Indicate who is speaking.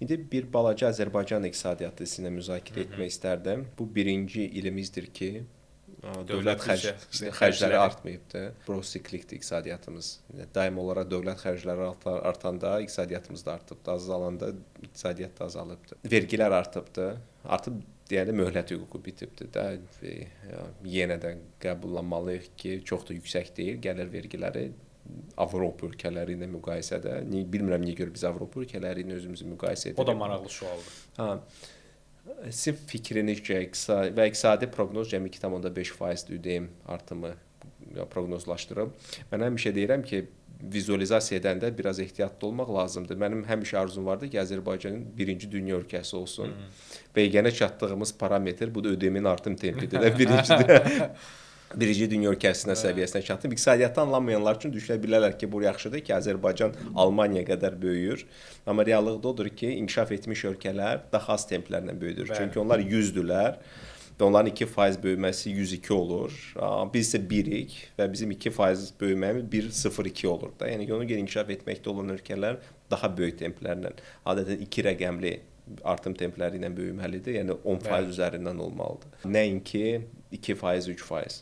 Speaker 1: İndi bir balaca Azərbaycan iqtisadiyyatı sizinlə müzakirə etmək istərdim. Bu birinci ilimizdir ki, dövlət xərcləri artmayıbdır. Prosiklikdir iqtisadiyyatımız. Daim olaraq dövlət xərcləri artanda iqtisadiyyatımız da artıbdır. Azalanda iqtisadiyyat da azalıbdır. Vergilər artıbdır. Artıb deyəndə möhlət hüququ bitibdir də. Yenə də qəbullanmalıyıq ki, çox da yüksək deyil gəlir vergiləri. Avropa ölkələri ilə müqayisədə. Bilmirəm niyə görə biz Avropa ölkələri ilə özümüzü müqayisə edirik.
Speaker 2: O da maraqlı sualdır.
Speaker 1: Sizin fikrinizcə və iqtisadi proqnoz cəmi 2,5% ÜDM artımı proqnozlaşdırıb. Mən həmişə deyirəm ki, vizualizasiya edəndə biraz ehtiyatlı olmaq lazımdır. Mənim həmişə arzum vardı ki, Azərbaycanın birinci dünya ölkəsi olsun. Və yeganə çatdığımız parametr bu da ÜDM-nin artım tempidir də birinci dünya ölkəsinə səviyyəsinə çatıb. İqtisadiyyatı anlamayanlar üçün düşünə bilərlər ki, bu yaxşıdır ki, Azərbaycan Almaniya qədər böyüyür. Amma reallıqda odur ki, inkişaf etmiş ölkələr daha az templərlə böyüdür. Çünki onlar 100-dülər və onların 2% böyüməsi 102 olur. Biz isə 1-ik və bizim 2% böyüməyimiz 1,02 olur da. Yəni ona görə inkişaf etməkdə olan ölkələr daha böyük templərlə, adətən 2 rəqəmli artım templəri ilə böyüməlidir. Yəni 10% üzərindən olmalıdır. Nəinki 2%, 3%.